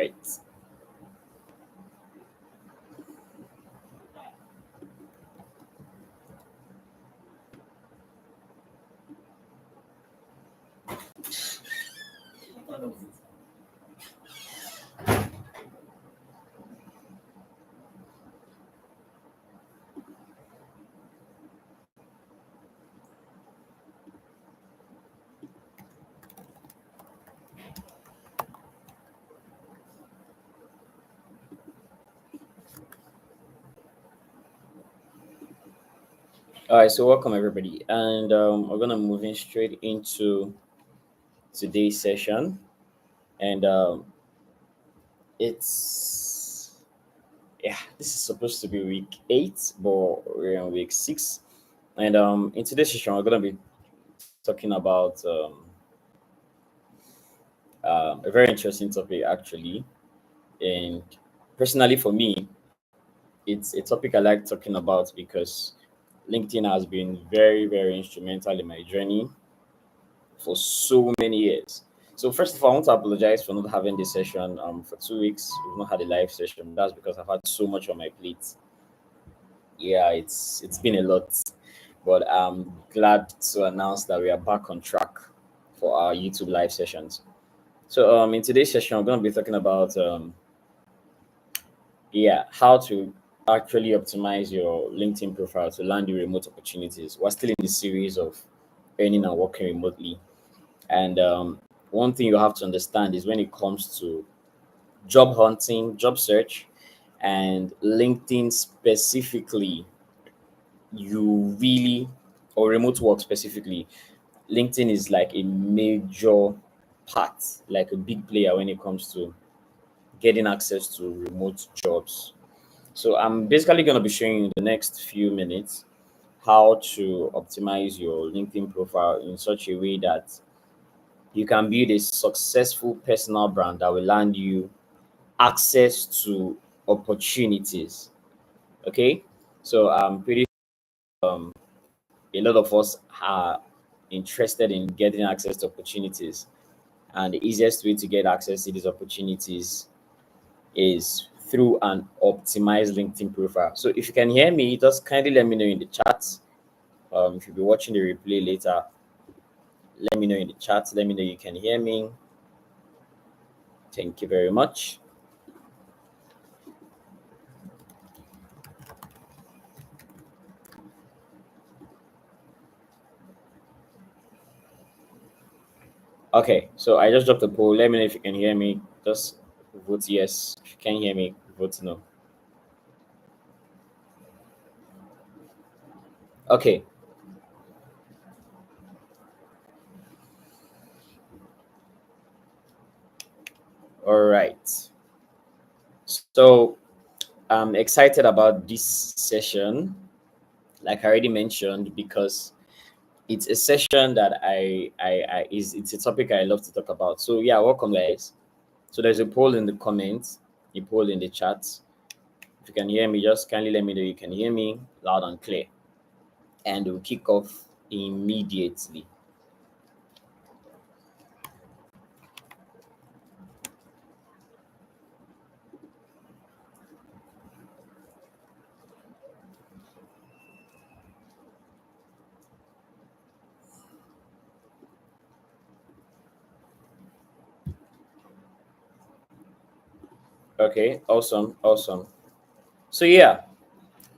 right. All right, so welcome everybody, and we're gonna move in straight into today's session, and it's yeah, this is supposed to be week 8, but we're in week 6, and in today's session we're gonna be talking about a very interesting topic actually, and personally for me, it's a topic I like talking about because LinkedIn has been very instrumental in my journey for so many years. So first of all, I want to apologize for not having this session for 2 weeks. We've not had a live session. That's because I've had so much on my plate. Yeah, it's been a lot, but I'm glad to announce that we are back on track for our YouTube live sessions. So in today's session, we're going to be talking about how to actually optimize your LinkedIn profile to land you remote opportunities. We're still in the series of earning and working remotely. And one thing you have to understand is when it comes to job hunting, job search, and LinkedIn specifically, you really, or remote work specifically, LinkedIn is like a major part, like a big player when it comes to getting access to remote jobs. So I'm basically going to be showing you in the next few minutes how to optimize your LinkedIn profile in such a way that you can build a successful personal brand that will land you access to opportunities. Okay, so I'm pretty a lot of us are interested in getting access to opportunities, and the easiest way to get access to these opportunities is through an optimized LinkedIn profile. So if you can hear me, just kindly let me know in the chat. If you'll be watching the replay later, let me know in the chat. Let me know you can hear me. Thank you very much. Okay, so I just dropped a poll. Let me know if you can hear me. Just vote yes. If you can hear me, vote no. Okay, all right. So I'm excited about this session, like I already mentioned, because it's a session that I is it's a topic I love to talk about. So yeah, welcome guys. So there's a poll in the comments, a poll in the chat. If you can hear me, just kindly let me know you can hear me loud and clear. And we'll kick off immediately. Okay, awesome. So yeah,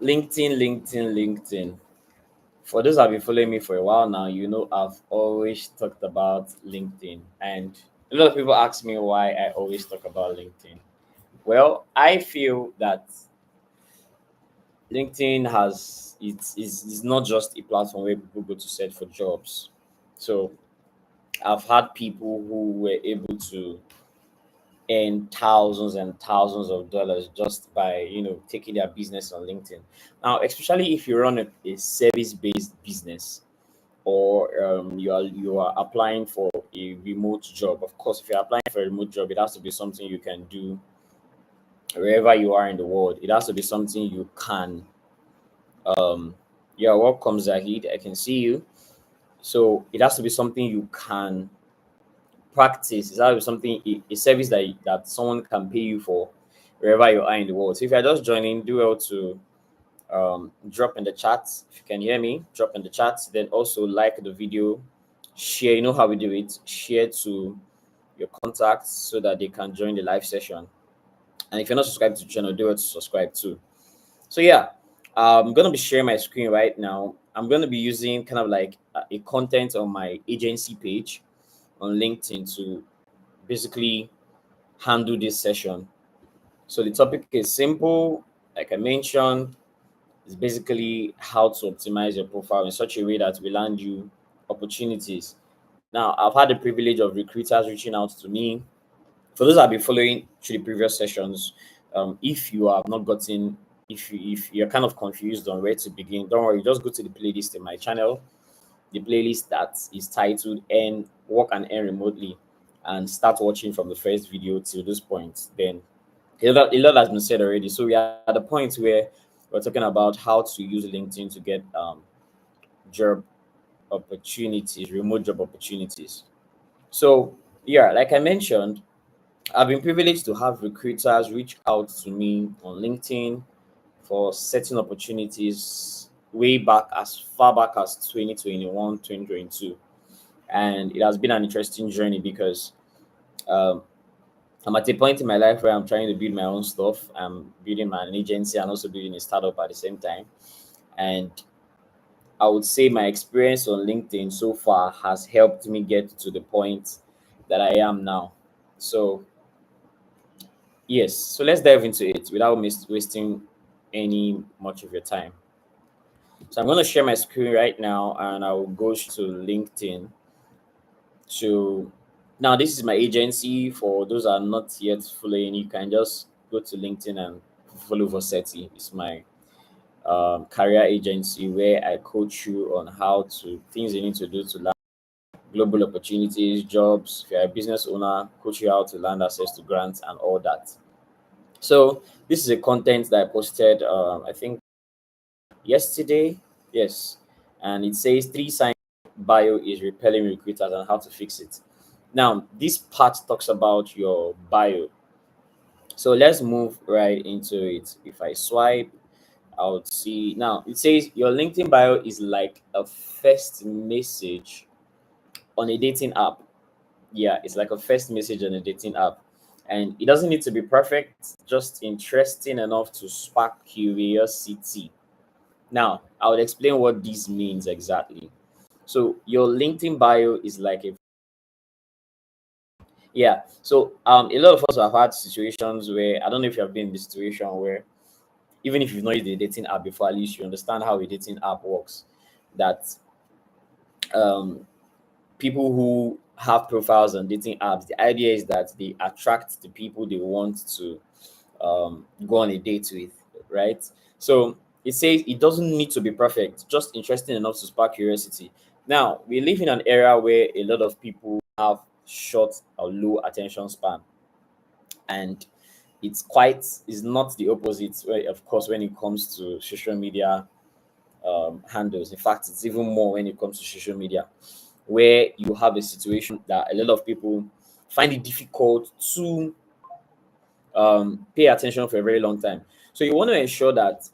LinkedIn. For those that have been following me for a while now, you know I've always talked about LinkedIn. And a lot of people ask me why I always talk about LinkedIn. Well, I feel that LinkedIn has it's not just a platform where people go to search for jobs. So I've had people who were able to earn thousands and thousands of dollars just by taking their business on LinkedIn. Now, especially if you run a service based business, or you are applying for a remote job. Of course, if you're applying for a remote job, it has to be something you can do wherever you are in the world. It has to be something you can. Um, yeah, welcome Zahid. I can see you. So it has to be something you can practice. It's have something a service that someone can pay you for wherever you are in the world. So if you're just joining, do well to drop in the chat if you can hear me. Drop in the chat. Then also like the video, share. You know how we do it. Share to your contacts so that they can join the live session. And if you're not subscribed to the channel, do well to subscribe too. So yeah, I'm gonna be sharing my screen right now. I'm gonna be using kind of like a content on my agency page on LinkedIn to basically handle this session. So the topic is simple, like I mentioned, it's basically how to optimize your profile in such a way that will land you opportunities. Now, I've had the privilege of recruiters reaching out to me. For those that have been following through the previous sessions, if you have not gotten, if you're kind of confused on where to begin, don't worry, just go to the playlist in my channel, the playlist that is titled "Earn Work and Earn Remotely," and start watching from the first video till this point. Then a lot has been said already. So we are at the point where we're talking about how to use LinkedIn to get job opportunities, remote job opportunities. So yeah, like I mentioned, I've been privileged to have recruiters reach out to me on LinkedIn for certain opportunities way back as far back as 2021, 2022. And it has been an interesting journey because um, I'm at a point in my life where I'm trying to build my own stuff. I'm building my own agency and also building a startup at the same time. And I would say my experience on LinkedIn so far has helped me get to the point that I am now. So, yes, so let's dive into it without wasting any much of your time. So, I'm going to share my screen right now and I will go to LinkedIn to now. This is my agency. For those that are not yet following, you can just go to LinkedIn and follow Versetti. It's my career agency where I coach you on how to things you need to do to land global opportunities, jobs. If you're a business owner, coach you how to land access to grants and all that. So this is a content that I posted, I think yesterday. Yes, and it says three signs bio is repelling recruiters and how to fix it. Now, this part talks about your bio. So let's move right into it. If I swipe, I would see now it says your LinkedIn bio is like a first message on a dating app. Yeah, it's like a first message on a dating app. And it doesn't need to be perfect, just interesting enough to spark curiosity. Now, I would explain what this means exactly. So, your LinkedIn bio is like a yeah. So, a lot of us have had situations where I don't know if you have been in the situation where even if you've not used a dating app before, at least you understand how a dating app works. That um, people who have profiles on dating apps, the idea is that they attract the people they want to go on a date with, right? So it says it doesn't need to be perfect, just interesting enough to spark curiosity. Now, we live in an era where a lot of people have short or low attention span, and it's not the opposite, where, of course, when it comes to social media handles. In fact, it's even more when it comes to social media, where you have a situation that a lot of people find it difficult to pay attention for a very long time. So you want to ensure that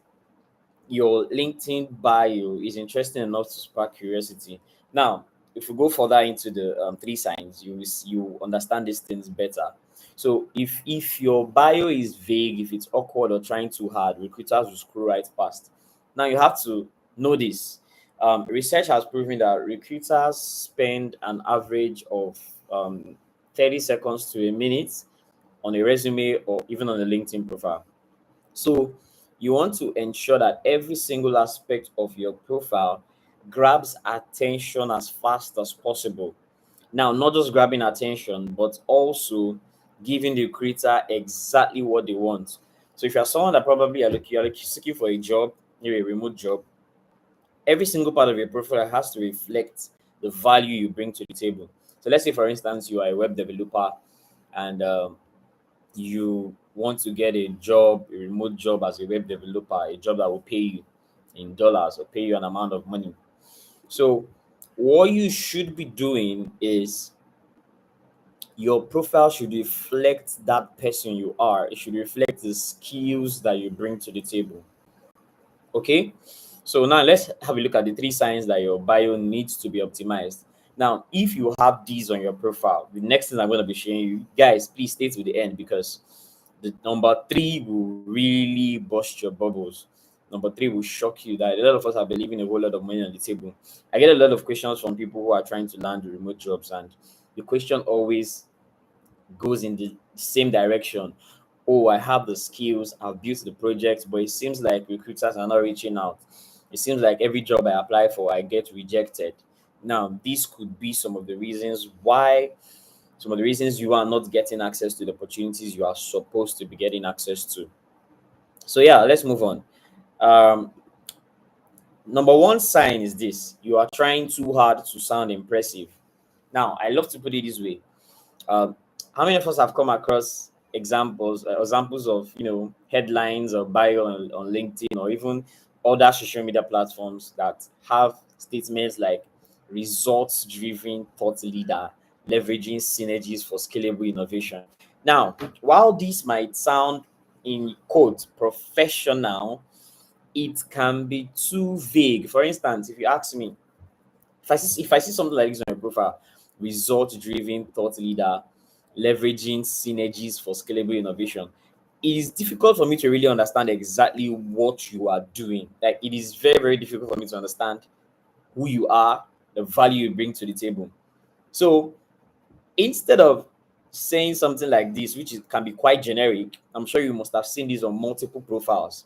your LinkedIn bio is interesting enough to spark curiosity. Now, if we go further into the three signs, you understand these things better. So if your bio is vague, if it's awkward or trying too hard, recruiters will scroll right past. Now you have to know this. Research has proven that recruiters spend an average of 30 seconds to a minute on a resume or even on a LinkedIn profile. So you want to ensure that every single aspect of your profile grabs attention as fast as possible. Now, not just grabbing attention, but also giving the creator exactly what they want. So if you're someone that probably you're seeking for a job, maybe a remote job, every single part of your profile has to reflect the value you bring to the table. So let's say, for instance, you are a web developer and you want to get a job, a remote job as a web developer, a job that will pay you in dollars or pay you an amount of money. So, what you should be doing is Your profile should reflect that person you are. It should reflect the skills that you bring to the table. Okay, so now let's have a look at the three signs that your bio needs to be optimized. Now, if you have these on your profile, the next thing I'm going to be showing you guys, please stay to the end because the number three will really bust your bubbles. Number three will shock you that a lot of us are leaving a whole lot of money on the table. I get a lot of questions from people who are trying to land remote jobs, and the question always goes in the same direction. Oh, I have the skills, I've built the project, but it seems like recruiters are not reaching out. It seems like every job I apply for, I get rejected. Now, this could be some of the reasons why, some of the reasons you are not getting access to the opportunities you are supposed to be getting access to. So, yeah, let's move on. Um, Number one sign is this: you are trying too hard to sound impressive. Now, I love to put it this way. Um, how many of us have come across examples of headlines or bio on LinkedIn or even other social media platforms that have statements like results driven thought leader leveraging synergies for scalable innovation. Now, while this might sound in quote professional, it can be too vague. For instance, if you ask me, if I see something like this on your profile, result driven thought leader, leveraging synergies for scalable innovation, it is difficult for me to really understand exactly what you are doing. Like, it is very, very difficult for me to understand who you are, the value you bring to the table. So instead of saying something like this, which can be quite generic, I'm sure you must have seen this on multiple profiles: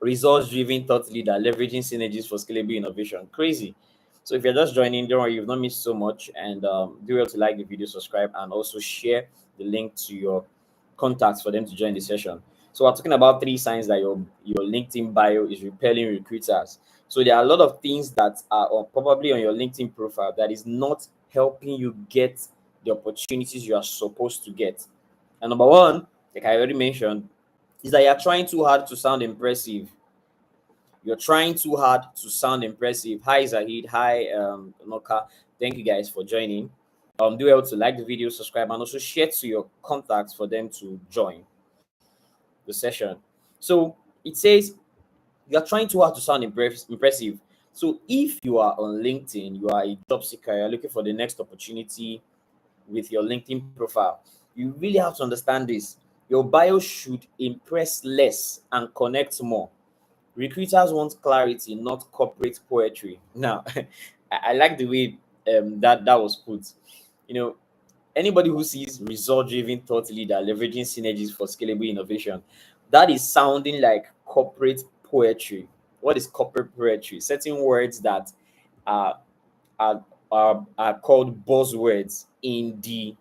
results driven thought leader leveraging synergies for scalable innovation. Crazy. So if you're just joining, don't worry, you've not missed so much. And do well to like the video, subscribe, and also share the link to your contacts for them to join the session. So we're talking about three signs that your LinkedIn bio is repelling recruiters. So there are a lot of things that are probably on your LinkedIn profile that is not helping you get the opportunities you are supposed to get. And number one, like I already mentioned, is that you're trying too hard to sound impressive. You're trying too hard to sound impressive. Hi Zahid, hi Noka. Thank you guys for joining. Do well to like the video, subscribe, and also share to your contacts for them to join the session. So it says you're trying too hard to sound impressive. So if you are on LinkedIn, you are a job seeker, you're looking for the next opportunity with your LinkedIn profile, you really have to understand this. Your bio should impress less and connect more. Recruiters want clarity, not corporate poetry. Now, I like the way that was put. You know, anybody who sees result-driven thought leader leveraging synergies for scalable innovation, that is sounding like corporate poetry. What is corporate poetry? Certain words that are are called buzzwords in the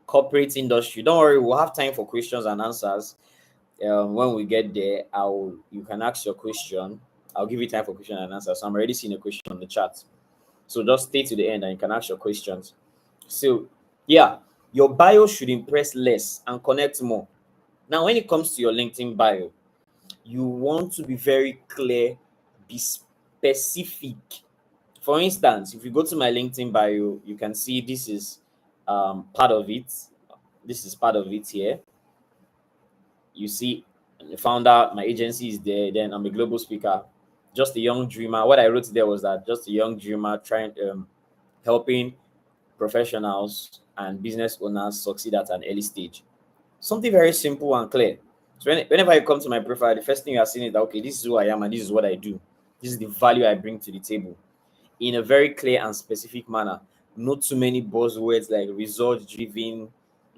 corporate industry. Don't worry, we'll have time for questions and answers. When we get there, you can ask your question. I'll give you time for question and answer. So I'm already seeing a question on the chat. So just stay to the end and you can ask your questions. So yeah, your bio should impress less and connect more. Now, when it comes to your LinkedIn bio, you want to be very clear, be specific. For instance, if you go to my LinkedIn bio, you can see this is part of it. This is part of it here. You see, the founder, my agency is there. Then I'm a global speaker, just a young dreamer. What I wrote there was that just a young dreamer trying helping professionals and business owners succeed at an early stage. Something very simple and clear. So whenever you come to my profile, the first thing you are seeing is that okay, this is who I am and this is what I do. This is the value I bring to the table in a very clear and specific manner. Not too many buzzwords like result driven,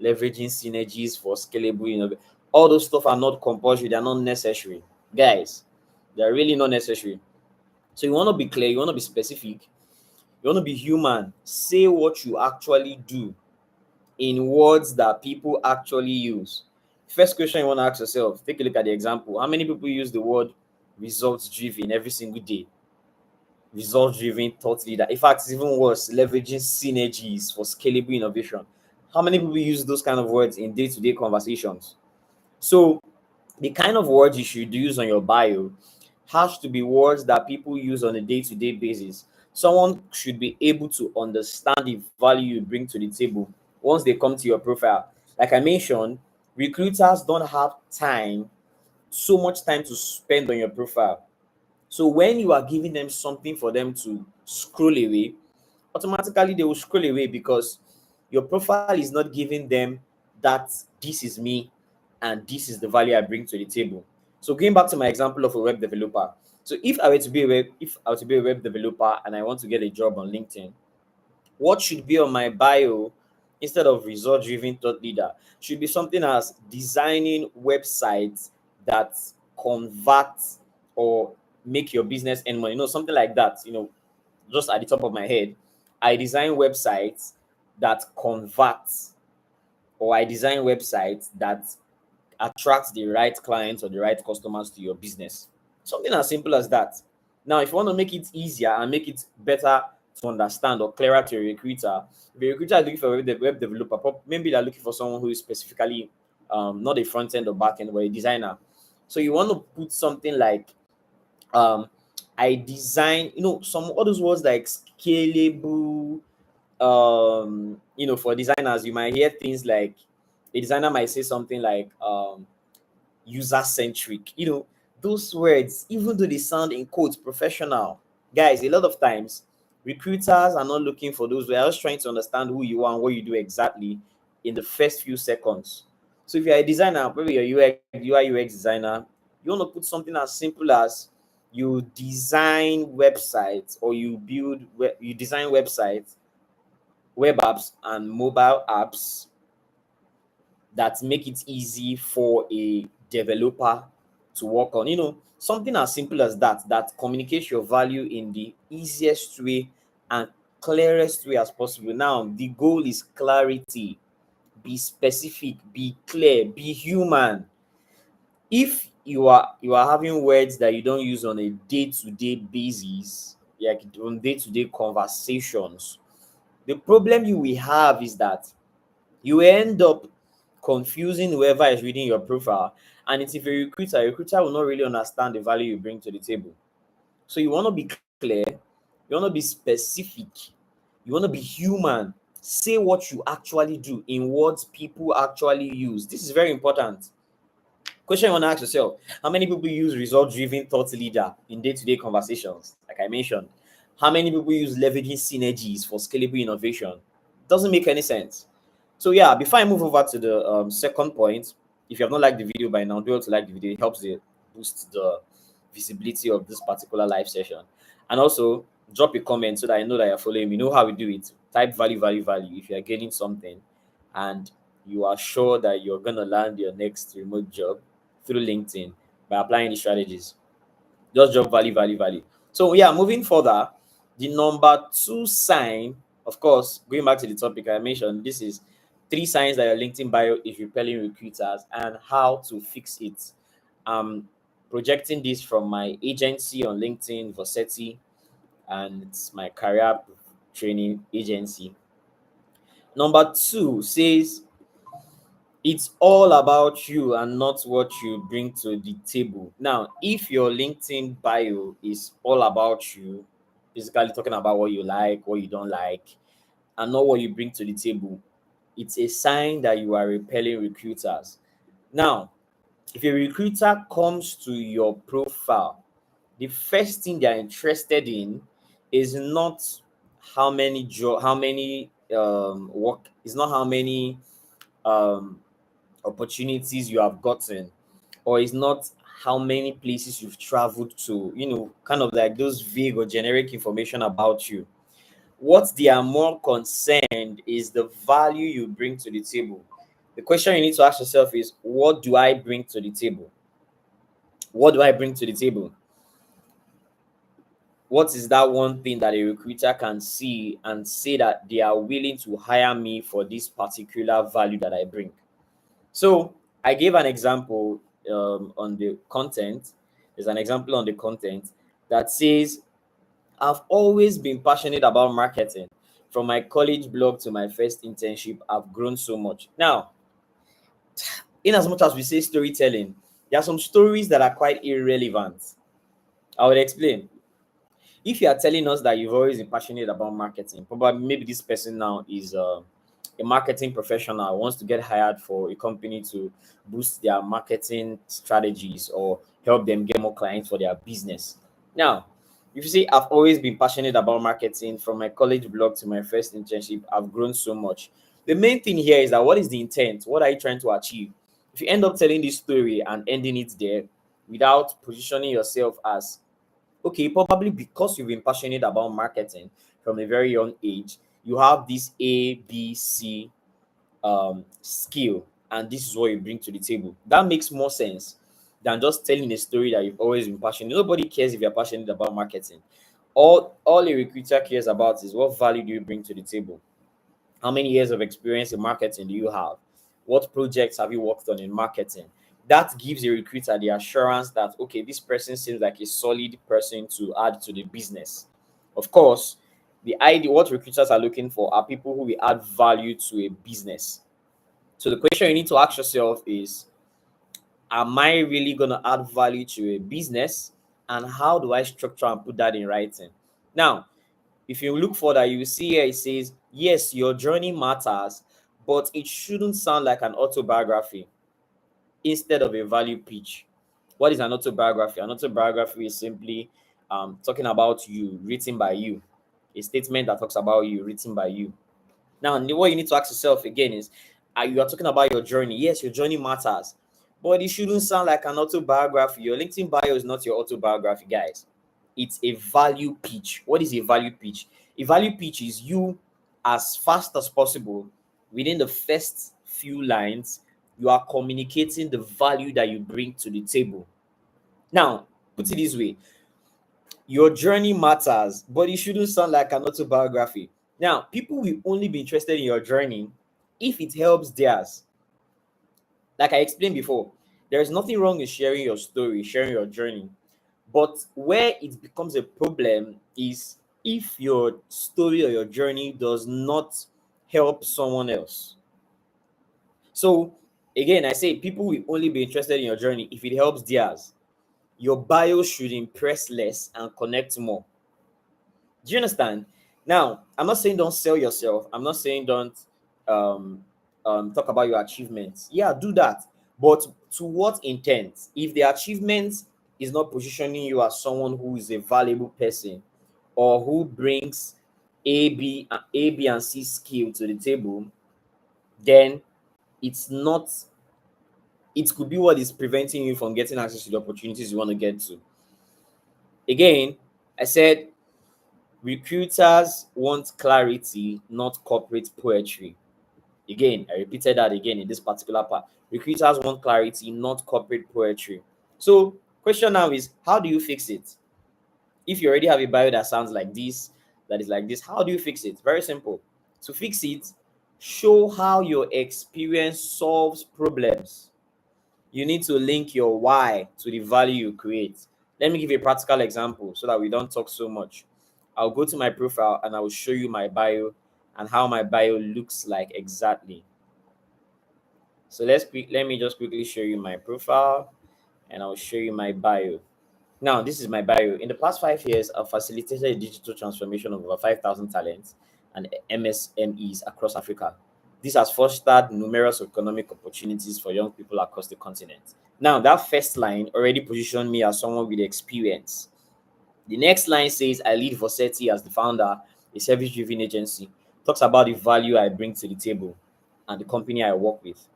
leveraging synergies for scalable, all those stuff are not compulsory, they're not necessary. Guys, they're really not necessary. So you want to be clear, you want to be specific, you want to be human. Say what you actually do in words that people actually use. First question you want to ask yourself, take a look at the example. How many people use the word results driven every single day? Result driven thought leader. In fact, it's even worse, leveraging synergies for scalable innovation. How many people use those kind of words in day-to-day conversations? So the kind of words you should use on your bio has to be words that people use on a day-to-day basis. Someone should be able to understand the value you bring to the table once they come to your profile. Like I mentioned, recruiters don't have time, so much time to spend on your profile. So when you are giving them something for them to scroll away, automatically they will scroll away because your profile is not giving them that this is me and this is the value I bring to the table. So going back to my example of a web developer. So if I were to be a web developer and I want to get a job on LinkedIn, what should be on my bio instead of result driven thought leader should be something as designing websites that convert or make your business earn money, something like that. Just at the top of my head, I design websites that convert, or I design websites that attract the right clients or the right customers to your business. Something as simple as that. Now, if you want to make it easier and make it better to understand or clearer to a recruiter, if a recruiter is looking for a web developer, maybe they're looking for someone who is specifically not a front end or back end, but a designer. So you want to put something like um, I design, some all those words like scalable. For designers, you might hear things like a designer might say something like user centric. Those words, even though they sound in quotes professional, guys, a lot of times recruiters are not looking for those. They're just trying to understand who you are and what you do exactly in the first few seconds. So if you're a designer, maybe you're UI UX designer, you want to put something as simple as you design websites, or you design websites, web apps and mobile apps that make it easy for a developer to work on. Something as simple as that, that communicates your value in the easiest way and clearest way as possible. Now, the goal is clarity. Be specific, be clear, be human. If you are having words that you don't use on a day-to-day basis, like on day-to-day conversations, the problem you will have is that you end up confusing whoever is reading your profile. And it's if a recruiter will not really understand the value you bring to the table. So you want to be clear, you want to be specific, you want to be human. Say what you actually do in words people actually use. This is very important. Question you want to ask yourself: how many people use result driven thought leader in day to day conversations? Like I mentioned, how many people use leveraging synergies for scalable innovation? Doesn't make any sense. So yeah, before I move over to the second point, if you have not liked the video by now, do well to like the video. It helps boost the visibility of this particular live session. And also drop a comment so that I know that you're following me. You know how we do it. Type value, value, value if you're getting something and you are sure that you're gonna land your next remote job through LinkedIn by applying these strategies. Just drop value, value, value. So yeah, moving further, the number two sign, of course, going back to the topic I mentioned, this is three signs that your LinkedIn bio is repelling recruiters and how to fix it. Projecting this from my agency on LinkedIn, Versetti, and it's my career training agency. Number two says it's all about you and not what you bring to the table. Now, if your LinkedIn bio is all about you, basically talking about what you like, what you don't like, and not what you bring to the table, it's a sign that you are repelling recruiters. Now, if a recruiter comes to your profile, the first thing they're interested in is not how many work, is not how many um opportunities you have gotten, or it's not how many places you've traveled to, kind of like those vague or generic information about you. What they are more concerned is the value you bring to the table. The question you need to ask yourself is, what do I bring to the table? What do I bring to the table? What is that one thing that a recruiter can see and say that they are willing to hire me for this particular value that I bring? So I gave an example on the content. There's an example on the content that says, I've always been passionate about marketing. From my college blog to my first internship, I've grown so much. Now, in as much as we say storytelling, there are some stories that are quite irrelevant. I will explain. If you are telling us that you've always been passionate about marketing, probably maybe this person now is a marketing professional wants to get hired for a company to boost their marketing strategies or help them get more clients for their business. Now, if you see, I've always been passionate about marketing from my college blog to my first internship. I've grown so much. The main thing here is that what is the intent? What are you trying to achieve? If you end up telling this story and ending it there without positioning yourself as, okay, probably because you've been passionate about marketing from a very young age, you have this ABC skill, and this is what you bring to the table. That makes more sense than just telling a story that you've always been passionate. Nobody cares if you're passionate about marketing. All a recruiter cares about is what value do you bring to the table. How many years of experience in marketing do you have? What projects have you worked on in marketing? That gives a recruiter the assurance that, okay, this person seems like a solid person to add to the business. Of course, the idea, what recruiters are looking for are people who will add value to a business. So the question you need to ask yourself is, am I really going to add value to a business? And how do I structure and put that in writing? Now, if you look further, you will see here it says, yes, your journey matters, but it shouldn't sound like an autobiography instead of a value pitch. What is an autobiography? An autobiography is simply talking about you, written by you, a statement that talks about you, written by you. Now, what you need to ask yourself again is, you are talking about your journey. Yes, your journey matters, but it shouldn't sound like an autobiography. Your LinkedIn bio is not your autobiography, guys. It's a value pitch. What is a value pitch? A value pitch is you, as fast as possible, within the first few lines, you are communicating the value that you bring to the table. Now, put it this way, your journey matters, but it shouldn't sound like an autobiography. Now, people will only be interested in your journey if it helps theirs. Like I explained before, there is nothing wrong with sharing your story, sharing your journey. But where it becomes a problem is if your story or your journey does not help someone else. So, again, I say people will only be interested in your journey if it helps theirs. Your bio should impress less and connect more. Do you understand? Now, I'm not saying don't sell yourself. I'm not saying don't um, talk about your achievements. Yeah, do that. But to what intent? If the achievement is not positioning you as someone who is a valuable person or who brings A, B, and C skill to the table, then it's not. It could be what is preventing you from getting access to the opportunities you want to get to. Again, I said recruiters want clarity, not corporate poetry. Again, I repeated that again in this particular part. Recruiters want clarity, not corporate poetry. So, question now is, how do you fix it? If you already have a bio that sounds like this, that is like this, how do you fix it? Very simple. To fix it, show how your experience solves problems. You need to link your why to the value you create. Let me give you a practical example so that we don't talk so much. I'll go to my profile and I will show you my bio and how my bio looks like exactly. So let me just quickly show you my profile and I'll show you my bio. Now, this is my bio. In the past 5 years, I've facilitated a digital transformation of over 5,000 talents and MSMEs across Africa. This has fostered numerous economic opportunities for young people across the continent. Now, that first line already positioned me as someone with experience. The next line says, I lead Vosetti as the founder, a service driven agency. Talks about the value I bring to the table and the company I work with.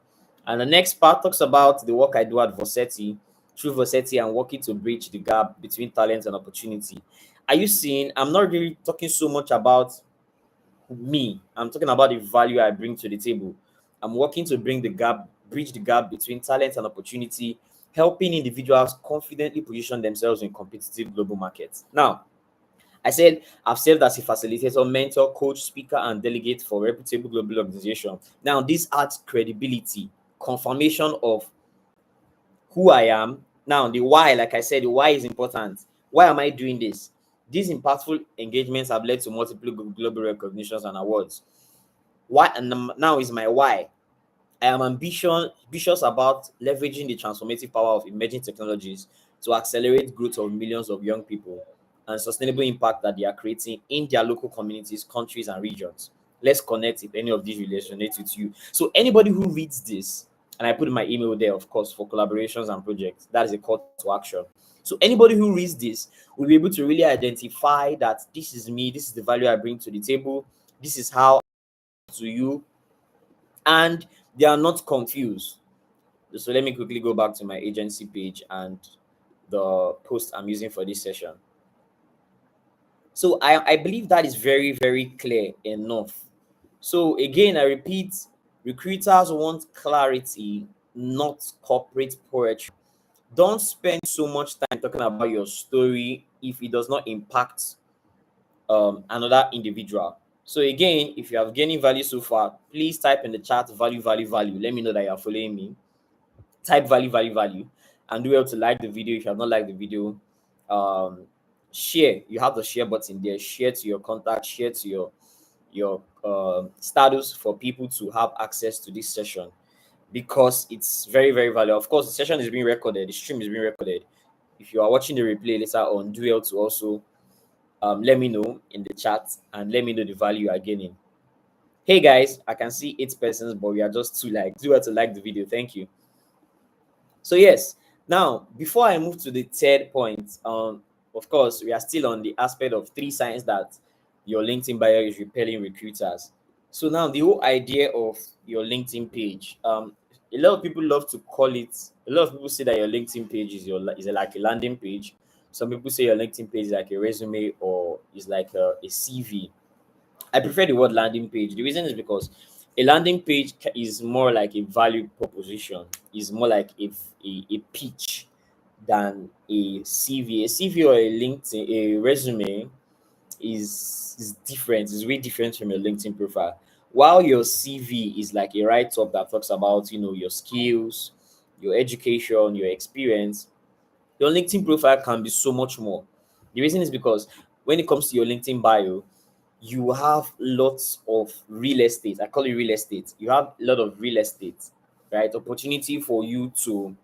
And the next part talks about the work I do at Vosetti, through Vosetti, and working to bridge the gap between talent and opportunity. Are you seeing? I'm not really talking so much about me. I'm talking about the value I bring to the table. I'm working to bridge the gap between talent and opportunity, helping individuals confidently position themselves in competitive global markets. Now, I said I've served as a facilitator, mentor, coach, speaker, and delegate for reputable global organization. Now, this adds credibility, confirmation of who I am. Now, the why, like I said, the why is important. Why am I doing this? These impactful engagements have led to multiple global recognitions and awards. Why? And now is my why. I am ambitious about leveraging the transformative power of emerging technologies to accelerate growth of millions of young people and sustainable impact that they are creating in their local communities, countries, and regions. Let's connect if any of these resonates with you. So anybody who reads this, and I put my email there, of course, for collaborations and projects, that is a call to action. So anybody who reads this will be able to really identify that this is me, this is the value I bring to the table, this is how to you, and they are not confused. So let me quickly go back to my agency page and the post I'm using for this session. So I believe that is very, very clear enough. So again, I repeat, recruiters want clarity, not corporate poetry. Don't spend so much time talking about your story if it does not impact another individual. So again, if you have gaining value so far, please type in the chat value, value, value. Let me know that you are following me. Type value, value, value, and do well to like the video. If you have not liked the video, um share. You have the share button there. Share to your contact, share to your status for people to have access to this session, because it's very, very valuable. Of course, the session is being recorded, the stream is being recorded. If you are watching the replay later on, do well to also let me know in the chat and let me know the value you are gaining. Hey guys, I can see 8 persons, but we are just 2 likes. Do well to like the video. Thank you. So yes, now before I move to the third point, of course, we are still on the aspect of 3 signs that your LinkedIn bio is repelling recruiters. So now the whole idea of your LinkedIn page, a lot of people love to call it. A lot of people say that your LinkedIn page is like a landing page. Some people say your LinkedIn page is like a resume or is like a CV. I prefer the word landing page. The reason is because a landing page is more like a value proposition, is more like a pitch than a CV. A CV or a LinkedIn, a resume is different, is way different from your LinkedIn profile. While your CV is like a write up that talks about, your skills, your education, your experience, your LinkedIn profile can be so much more. The reason is because when it comes to your LinkedIn bio, you have lots of real estate. I call it real estate. You have a lot of real estate, right? Opportunity for you to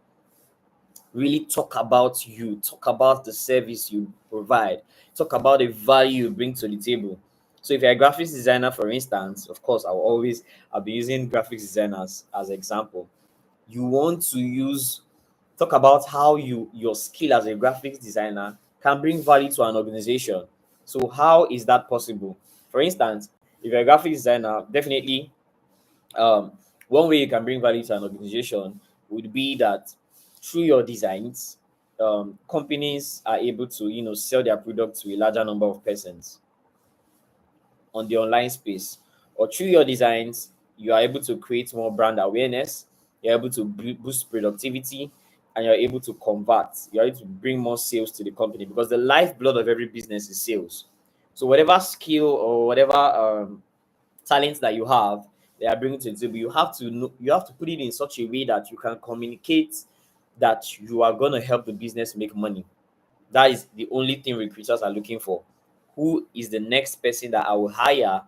really talk about you, talk about the service you provide, talk about the value you bring to the table. So if you're a graphics designer, for instance, of course, I'll be using graphics designers as example. You want to talk about how your skill as a graphics designer can bring value to an organization. So how is that possible? For instance, if you're a graphics designer, definitely um, one way you can bring value to an organization would be that through your designs, companies are able to sell their product to a larger number of persons on the online space. Or through your designs, you are able to create more brand awareness, you're able to boost productivity, and you're able to convert, you're able to bring more sales to the company, because the lifeblood of every business is sales. So whatever skill or whatever talents that you have, they are bringing to the table, you have to put it in such a way that you can communicate that you are going to help the business make money. That is the only thing recruiters are looking for. Who is the next person that I will hire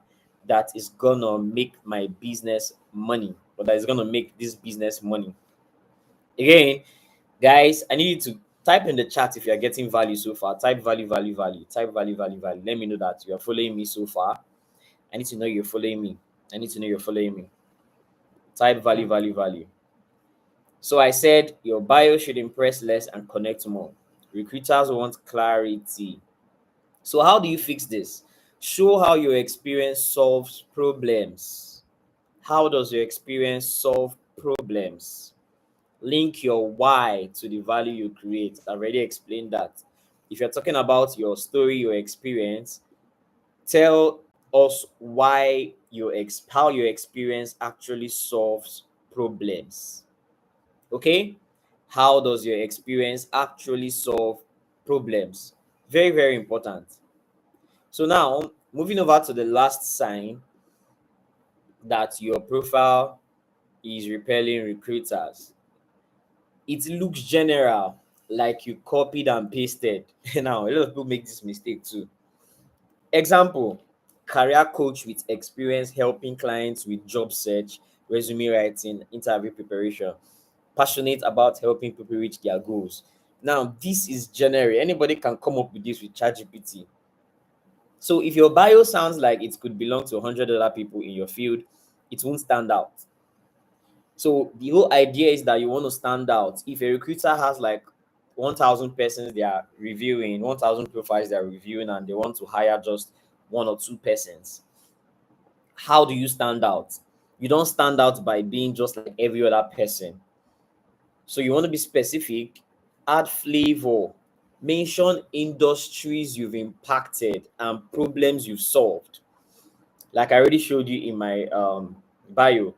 that is gonna make my business money, or that is gonna make this business money? Again, guys, I need you to type in the chat if you are getting value so far. Type value, value, value. Type value, value, value. Let me know that you are following me so far. I need to know you're following me. I need to know you're following me. Type value, value, value. So I said your bio should impress less and connect more. Recruiters want clarity. So how do you fix this? Show how your experience solves problems. How does your experience solve problems? Link your why to the value you create. I already explained that. If you're talking about your story, your experience, tell us how your experience actually solves problems. Okay? How does your experience actually solve problems? Very, very important. So now, moving over to the last sign that your profile is repelling recruiters. It looks general, like you copied and pasted. Now, a lot of people make this mistake too. Example: career coach with experience helping clients with job search, resume writing, interview preparation. Passionate about helping people reach their goals. Now, this is generic. Anybody can come up with this with ChatGPT. So if your bio sounds like it could belong to 100 other people in your field, it won't stand out. So the whole idea is that you want to stand out. If a recruiter has like 1,000 persons they are reviewing, 1,000 profiles they are reviewing, and they want to hire just one or two persons, how do you stand out? You don't stand out by being just like every other person. So you want to be specific, add flavor, mention industries you've impacted and problems you've solved. Like I already showed you in my bio,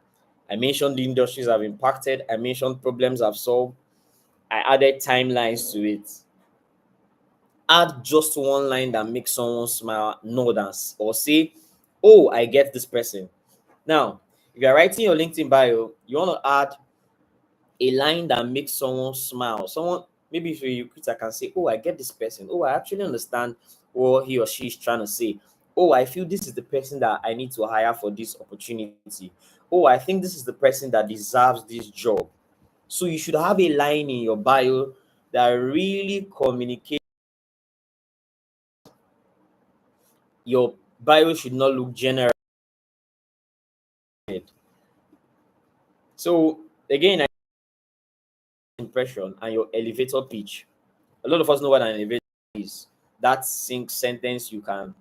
I mentioned the industries I've impacted, I mentioned problems I've solved, I added timelines to it. Add just one line that makes someone smile, nod, or say, "Oh, I get this person." Now, if you're writing your LinkedIn bio, you want to add a line that makes someone smile. Someone, maybe if you're a recruiter, can say, "Oh, I get this person. Oh, I actually understand what he or she is trying to say. Oh, I feel this is the person that I need to hire for this opportunity. Oh, I think this is the person that deserves this job." So you should have a line in your bio that really communicates. Your bio should not look general. So again, impression and your elevator pitch. A lot of us know what an elevator is. That sync sentence you can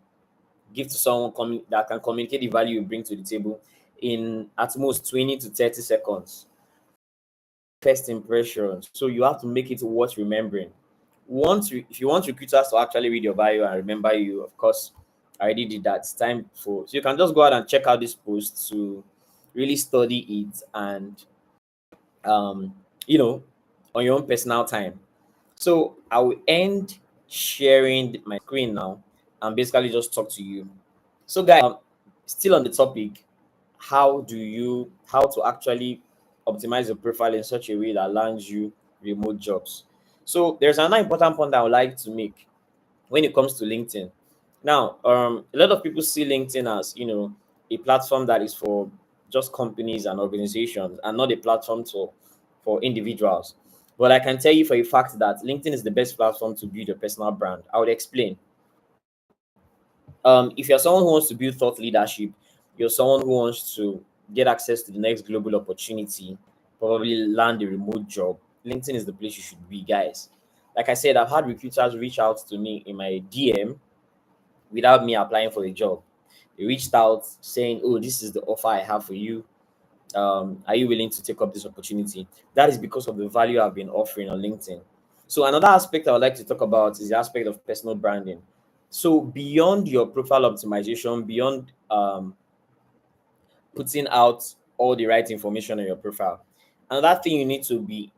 give to someone that can communicate the value you bring to the table in at most 20 to 30 seconds. First impression. So you have to make it worth remembering. If you want recruiters to actually read your bio and remember you, of course, I already did that. It's time for, so you can just go out and check out this post to really study it and um you know on your own personal time. So I will end sharing my screen now and basically just talk to you. So guys, still on the topic, how to actually optimize your profile in such a way that lands you remote jobs. So there's another important point that I would like to make when it comes to LinkedIn. Now, a lot of people see LinkedIn as a platform that is for just companies and organizations, and not a platform for individuals. But I can tell you for a fact that LinkedIn is the best platform to build your personal brand. I would explain. If you're someone who wants to build thought leadership, you're someone who wants to get access to the next global opportunity, probably land a remote job, LinkedIn is the place you should be, guys. Like I said, I've had recruiters reach out to me in my DM without me applying for a job. They reached out saying, "Oh, this is the offer I have for you. Are you willing to take up this opportunity?" That is because of the value I've been offering on LinkedIn. So another aspect I would like to talk about is the aspect of personal branding. So beyond your profile optimization, beyond putting out all the right information on your profile, another thing you need to be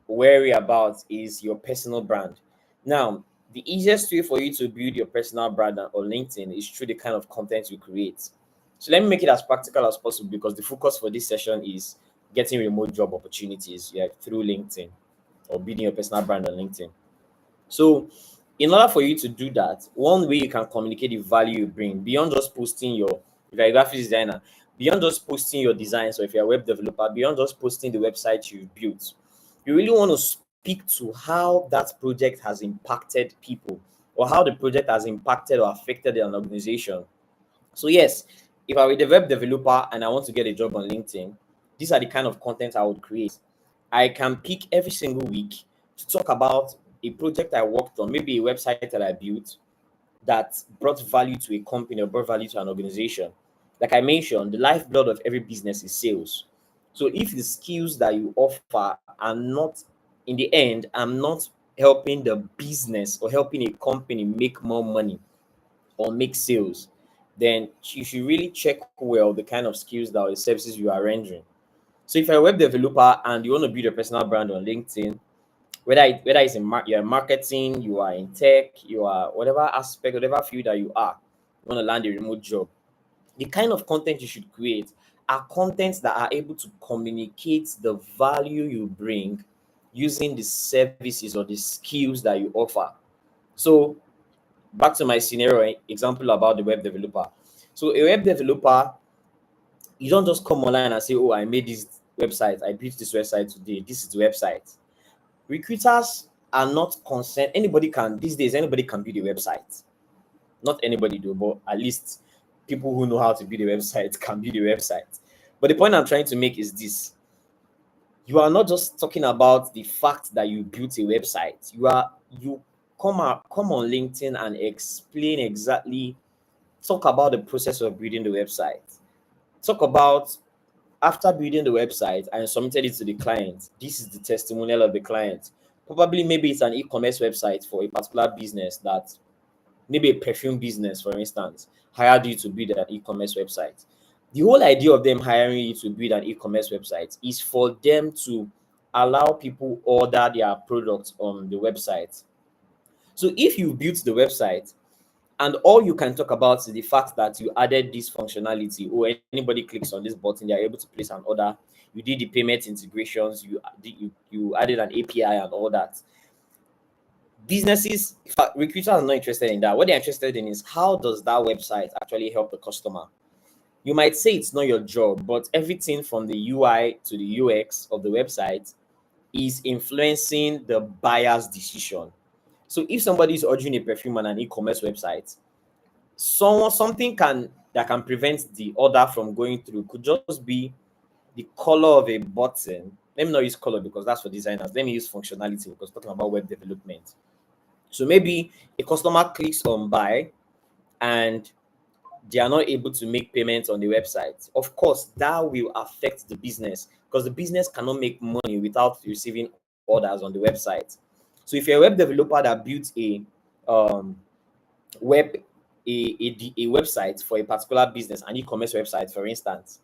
wary about is your personal brand. Now, the easiest way for you to build your personal brand on LinkedIn is through the kind of content you create. So let me make it as practical as possible because the focus for this session is getting remote job opportunities, yeah, through LinkedIn or building your personal brand on LinkedIn. So, in order for you to do that, one way you can communicate the value you bring beyond just posting if you're a graphic designer, beyond just posting your designs, or if you're a web developer, beyond just posting the website you've built, you really want to speak to how that project has impacted people or how the project has impacted or affected an organization. So yes, if I were the web developer and I want to get a job on LinkedIn, these are the kind of content I would create. I can pick every single week to talk about a project I worked on, maybe a website that I built that brought value to a company or brought value to an organization. Like I mentioned, the lifeblood of every business is sales. So if the skills that you offer are not, in the end, I'm not helping the business or helping a company make more money or make sales, then you should really check well the kind of skills that or the services you are rendering. So if you're a web developer and you want to build a personal brand on LinkedIn, whether it's you're in marketing, you are in tech, you are whatever aspect, whatever field that you are, you want to land a remote job, the kind of content you should create are contents that are able to communicate the value you bring using the services or the skills that you offer. So back to my scenario example about the web developer. So a web developer, you don't just come online and say, "Oh, I made this website, I built this website today, this is the website." Recruiters are not concerned. Anybody can, these days, anybody can build a website. Not anybody do, but at least people who know how to build a website can build a website. But the point I'm trying to make is this: you are not just talking about the fact that you built a website. You come on LinkedIn and explain exactly, talk about the process of building the website. Talk about after building the website and submitted it to the client. This is the testimonial of the client. Probably maybe it's an e-commerce website for a particular business, that maybe a perfume business, for instance, hired you to build an e-commerce website. The whole idea of them hiring you to build an e-commerce website is for them to allow people order their products on the website. So if you built the website and all you can talk about is the fact that you added this functionality, or anybody clicks on this button, they're able to place an order, you did the payment integrations, you added an API and all that. Businesses, in fact, recruiters are not interested in that. What they're interested in is, how does that website actually help the customer? You might say it's not your job, but everything from the UI to the UX of the website is influencing the buyer's decision. So if somebody is ordering a perfume on an e-commerce website, something that can prevent the order from going through could just be the color of a button. Let me not use color because that's for designers. Let me use functionality because talking about web development. So maybe a customer clicks on buy and they are not able to make payments on the website. Of course, that will affect the business because the business cannot make money without receiving orders on the website. So if you're a web developer that built um, web a website for a particular business, an e-commerce website, for instance,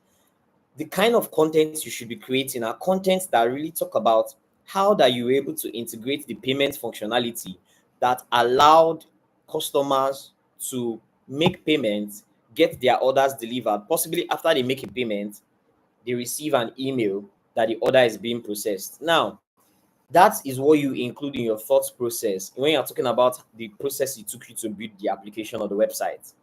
the kind of content you should be creating are contents that really talk about how that you were able to integrate the payment functionality that allowed customers to make payments, get their orders delivered. Possibly after they make a payment, they receive an email that the order is being processed. Now, that is what you include in your thought process when you're talking about the process it took you to build the application or the website.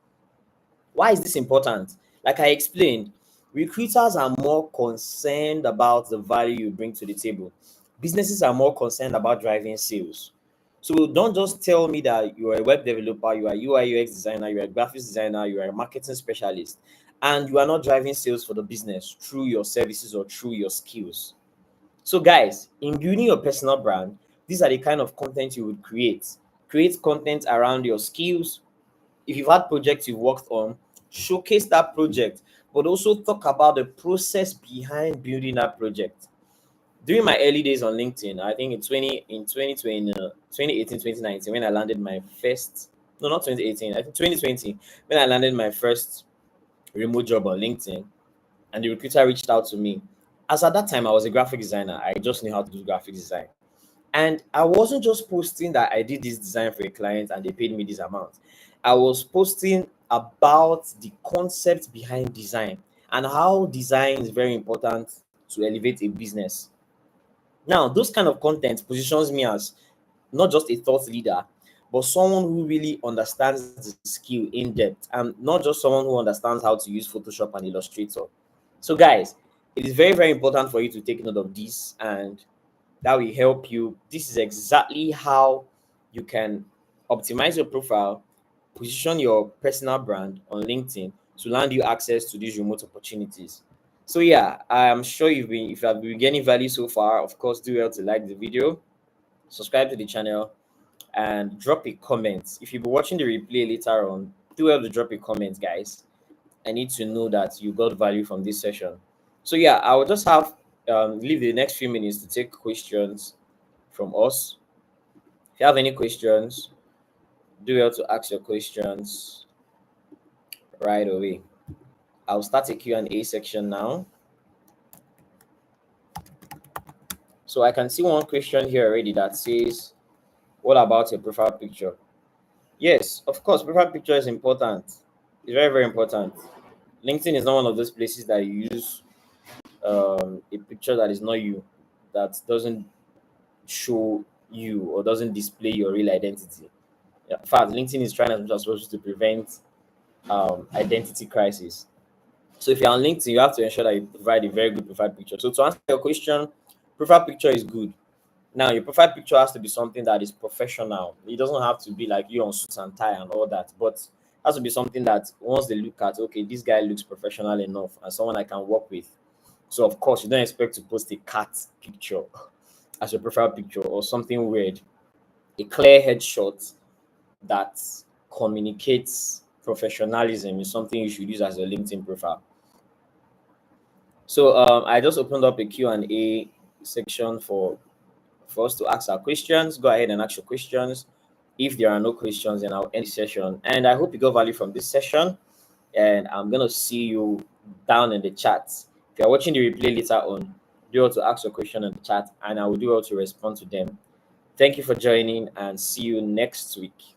Why is this important? Like I explained, recruiters are more concerned about the value you bring to the table. Businesses are more concerned about driving sales. So don't just tell me that you are a web developer, you are a UI UX designer, you are a graphics designer, you are a marketing specialist, and you are not driving sales for the business through your services or through your skills. So, guys, in building your personal brand, these are the kind of content you would create. Create content around your skills. If you've had projects you've worked on, showcase that project, but also talk about the process behind building that project. During my early days on LinkedIn, I think in 2020, 2018, 2019, when I landed my first, no, not 2018, I think 2020, when I landed my first remote job on LinkedIn, and the recruiter reached out to me. As at that time, I was a graphic designer. I just knew how to do graphic design. And I wasn't just posting that I did this design for a client and they paid me this amount. I was posting about the concept behind design and how design is very important to elevate a business. Now, those kind of content positions me as not just a thought leader, but someone who really understands the skill in depth, and not just someone who understands how to use Photoshop and Illustrator. So, guys, it is very, very important for you to take note of this, and that will help you. This is exactly how you can optimize your profile, position your personal brand on LinkedIn to land you access to these remote opportunities. So yeah, I'm sure if you have been getting value so far, of course, do well to like the video, subscribe to the channel, and drop a comment. If you'll be watching the replay later on, do well to drop a comment, guys. I need to know that you got value from this session. So yeah, I will just have leave the next few minutes to take questions from us. If you have any questions, do well to ask your questions right away. I'll start a Q&A section now. So I can see one question here already that says, what about your profile picture? Yes, of course, profile picture is important. It's very, very important. LinkedIn is not one of those places that you use a picture that is not you, that doesn't show you or doesn't display your real identity. Yeah, in fact, LinkedIn is trying as much as possible to prevent identity crisis. So if you're on LinkedIn, you have to ensure that you provide a very good profile picture. So to answer your question, profile picture is good. Now, your profile picture has to be something that is professional. It doesn't have to be like you on suits and tie and all that. But Has to be something that once they look at, okay, this guy looks professional enough and someone I can work with. So of course, you don't expect to post a cat picture as your profile picture or something weird. A clear headshot that communicates professionalism is something you should use as a LinkedIn profile. So I just opened up a Q&A section for us to ask our questions. Go ahead and ask your questions. If there are no questions, then I'll end the session. And I hope you got value from this session. And I'm gonna see you down in the chat. If you're watching the replay later on, do well to ask your question in the chat, and I will do well to respond to them. Thank you for joining, and see you next week.